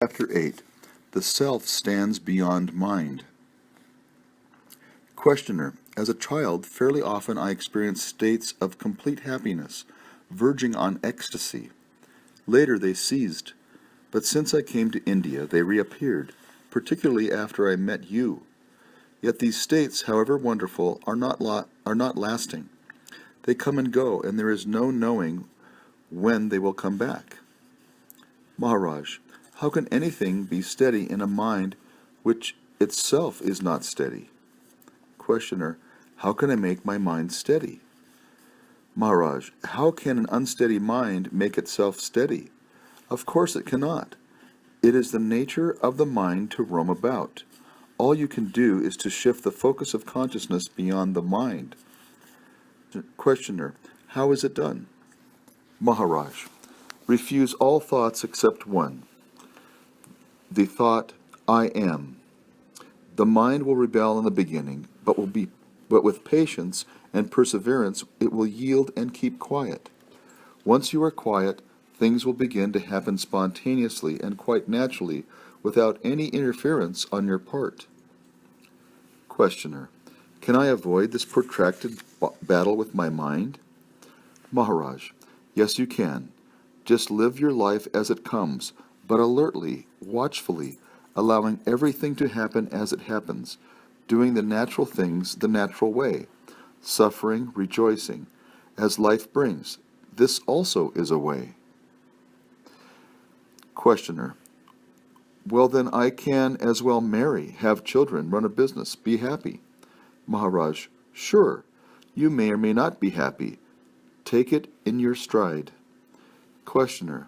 Chapter 8. The Self Stands Beyond Mind. Questioner. As a child, fairly often I experienced states of complete happiness, verging on ecstasy. Later they ceased, but since I came to India they reappeared, particularly after I met you. Yet these states, however wonderful, are not lasting. They come and go, and there is no knowing when they will come back. Maharaj. How can anything be steady in a mind which itself is not steady? Questioner. How can I make my mind steady? Maharaj. How can an unsteady mind make itself steady? Of course it cannot. It is the nature of the mind to roam about. All you can do is to shift the focus of consciousness beyond the mind. Questioner. How is it done? Maharaj. Refuse all thoughts except one. The thought, I am. The mind will rebel in the beginning, but with patience and perseverance it will yield and keep quiet. Once you are quiet, things will begin to happen spontaneously and quite naturally, without any interference on your part. Questioner. Can I avoid this protracted battle with my mind? Maharaj. Yes, you can. Just live your life as it comes, but alertly, watchfully, allowing everything to happen as it happens, doing the natural things the natural way, suffering, rejoicing, as life brings. This also is a way. Questioner. Well, then I can as well marry, have children, run a business, be happy. Maharaj. Sure, you may or may not be happy. Take it in your stride. Questioner.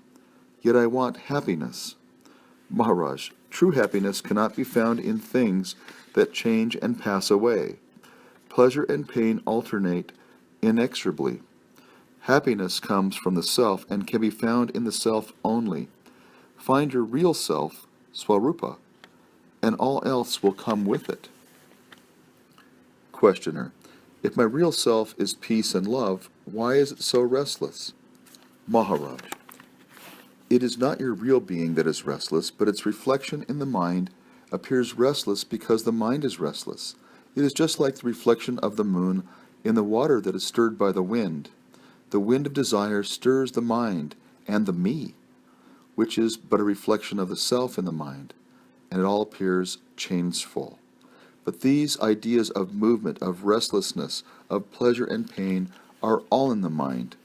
Yet I want happiness. Maharaj. True happiness cannot be found in things that change and pass away. Pleasure and pain alternate inexorably. Happiness comes from the self and can be found in the self only. Find your real self, Swarupa, and all else will come with it. Questioner. If my real self is peace and love, why is it so restless? Maharaj. It is not your real being that is restless, but its reflection in the mind appears restless because the mind is restless. It is just like the reflection of the moon in the water that is stirred by the wind. The wind of desire stirs the mind and the me, which is but a reflection of the self in the mind, and it all appears changeful. But these ideas of movement, of restlessness, of pleasure and pain are all in the mind.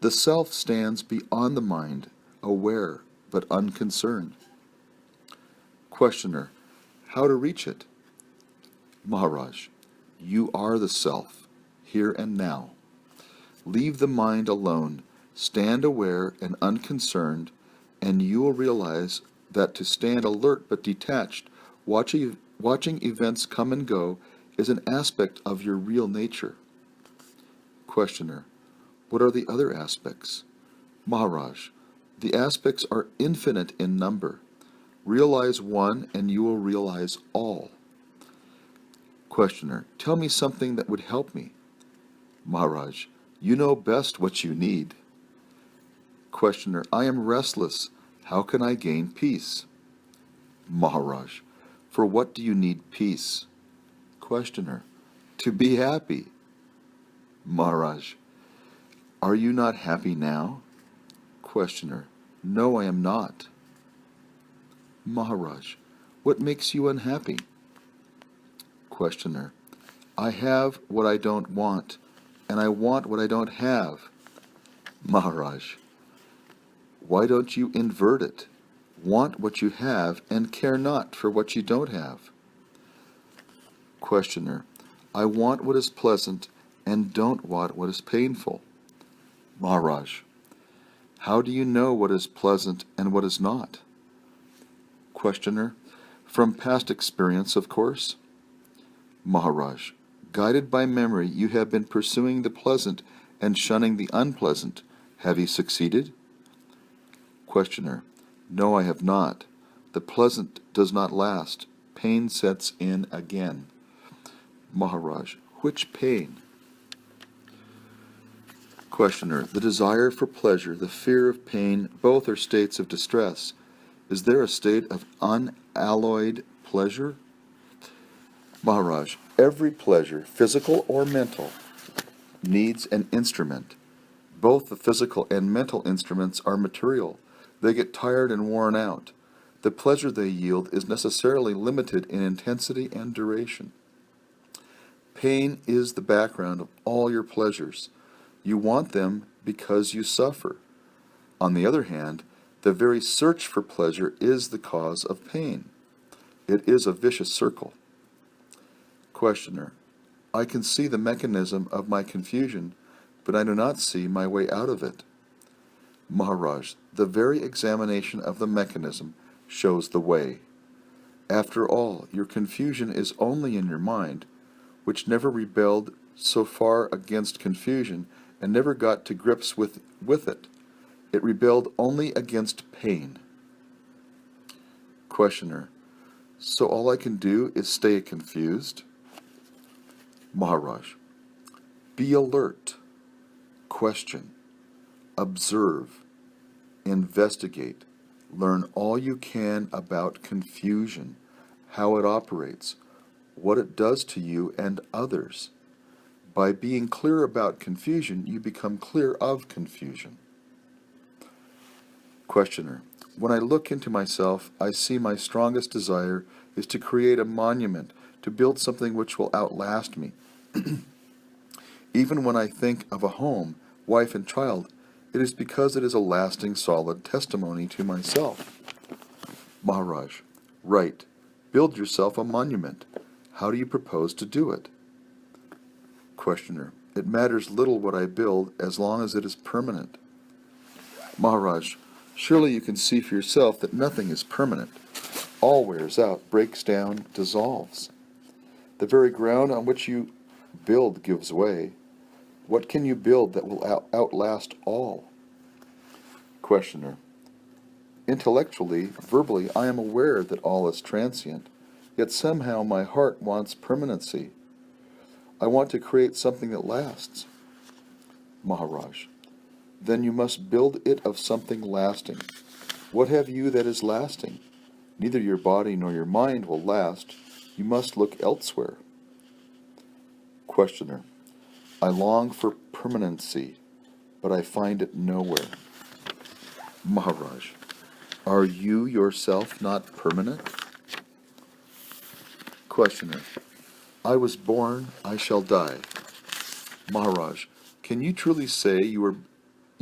The self stands beyond the mind, aware but unconcerned. Questioner. How to reach it? Maharaj. You are the self, here and now. Leave the mind alone, stand aware and unconcerned, and you will realize that to stand alert but detached, watching events come and go, is an aspect of your real nature. Questioner. What are the other aspects? Maharaj. The aspects are infinite in number. Realize one and you will realize all. Questioner. Tell me something that would help me. Maharaj. You know best what you need. Questioner. I am restless. How can I gain peace? Maharaj. For what do you need peace? Questioner. To be happy. Maharaj. Are you not happy now? Questioner. No, I am not. Maharaj. What makes you unhappy? Questioner. I have what I don't want, and I want what I don't have. Maharaj. Why don't you invert it? Want what you have and care not for what you don't have. Questioner. I want what is pleasant and don't want what is painful. Maharaj. How do you know what is pleasant and what is not? Questioner. From past experience, of course. Maharaj. Guided by memory, you have been pursuing the pleasant and shunning the unpleasant. Have you succeeded? Questioner. No, I have not. The pleasant does not last. Pain sets in again. Maharaj. Which pain? Questioner. The desire for pleasure, the fear of pain, both are states of distress. Is there a state of unalloyed pleasure? Maharaj, every pleasure, physical or mental, needs an instrument. Both the physical and mental instruments are material. They get tired and worn out. The pleasure they yield is necessarily limited in intensity and duration. Pain is the background of all your pleasures. You want them because you suffer. On the other hand, the very search for pleasure is the cause of pain. It is a vicious circle. Questioner, I can see the mechanism of my confusion, but I do not see my way out of it. Maharaj, the very examination of the mechanism shows the way. After all, your confusion is only in your mind, which never rebelled so far against confusion and never got to grips with it. It rebelled only against pain. Questioner, so all I can do is stay confused? Maharaj, be alert, question, observe, investigate, learn all you can about confusion, how it operates, what it does to you and others. By being clear about confusion, you become clear of confusion. Questioner, when I look into myself, I see my strongest desire is to create a monument, to build something which will outlast me. Even when I think of a home, wife and child, it is because it is a lasting, solid testimony to myself. Maharaj, right. Build yourself a monument. How do you propose to do it? Questioner, it matters little what I build as long as it is permanent. Maharaj, surely you can see for yourself that nothing is permanent. All wears out, breaks down, dissolves. The very ground on which you build gives way. What can you build that will outlast all? Questioner, intellectually, verbally, I am aware that all is transient, yet somehow my heart wants permanency. I want to create something that lasts. Maharaj, then you must build it of something lasting. What have you that is lasting? Neither your body nor your mind will last. You must look elsewhere. Questioner, I long for permanency, but I find it nowhere. Maharaj, are you yourself not permanent? Questioner, I was born, I shall die. Maharaj, can you truly say you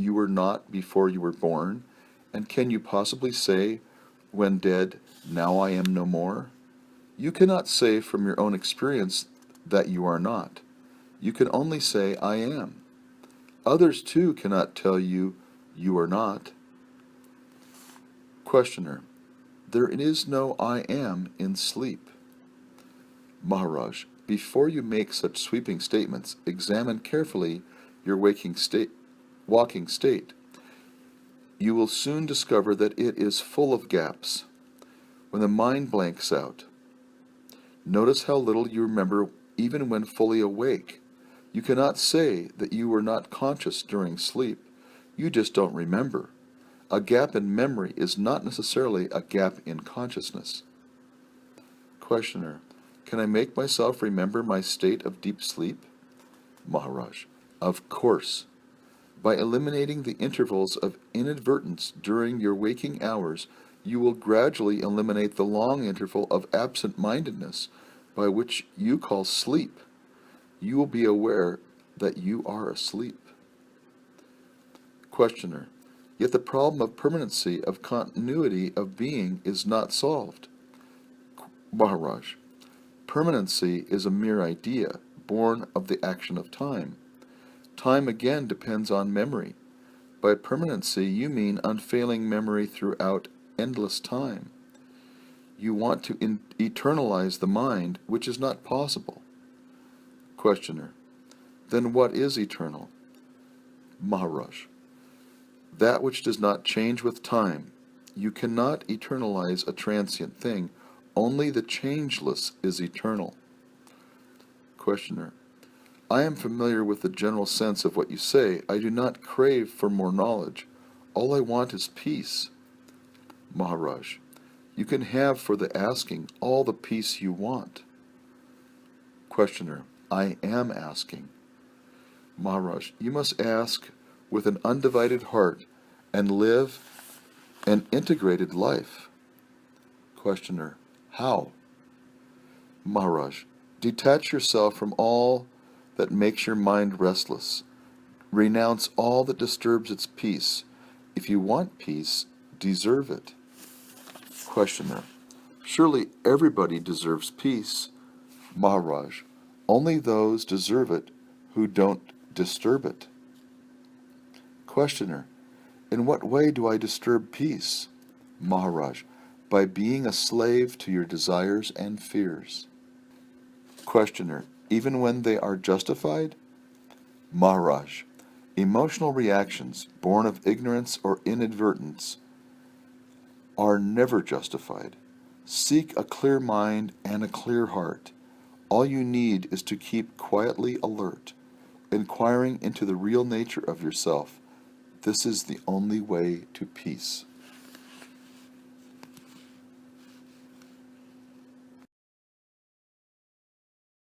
were not before you were born? And can you possibly say, when dead, now I am no more? You cannot say from your own experience that you are not. You can only say, I am. Others too cannot tell you, you are not. Questioner, there is no I am in sleep. Maharaj, before you make such sweeping statements, examine carefully your walking state. You will soon discover that it is full of gaps. When the mind blanks out, notice how little you remember even when fully awake. You cannot say that you were not conscious during sleep. You just don't remember. A gap in memory is not necessarily a gap in consciousness. Questioner, can I make myself remember my state of deep sleep? Maharaj, of course. By eliminating the intervals of inadvertence during your waking hours, you will gradually eliminate the long interval of absent-mindedness, by which you call sleep. You will be aware that you are asleep. Questioner, yet the problem of permanency, of continuity of being is not solved. Maharaj, permanency is a mere idea, born of the action of time. Time again depends on memory. By permanency you mean unfailing memory throughout endless time. You want to eternalize the mind, which is not possible. Questioner, then what is eternal? Maharaj, that which does not change with time. You cannot eternalize a transient thing. Only the changeless is eternal. Questioner, I am familiar with the general sense of what you say. I do not crave for more knowledge. All I want is peace. Maharaj, you can have for the asking all the peace you want. Questioner, I am asking. Maharaj, you must ask with an undivided heart and live an integrated life. Questioner, how? Maharaj, detach yourself from all that makes your mind restless. Renounce all that disturbs its peace. If you want peace, deserve it. Questioner, surely everybody deserves peace. Maharaj, only those deserve it who don't disturb it. Questioner, in what way do I disturb peace? Maharaj, by being a slave to your desires and fears. Questioner, even when they are justified? Maharaj, emotional reactions born of ignorance or inadvertence are never justified. Seek a clear mind and a clear heart. All you need is to keep quietly alert, inquiring into the real nature of yourself. This is the only way to peace.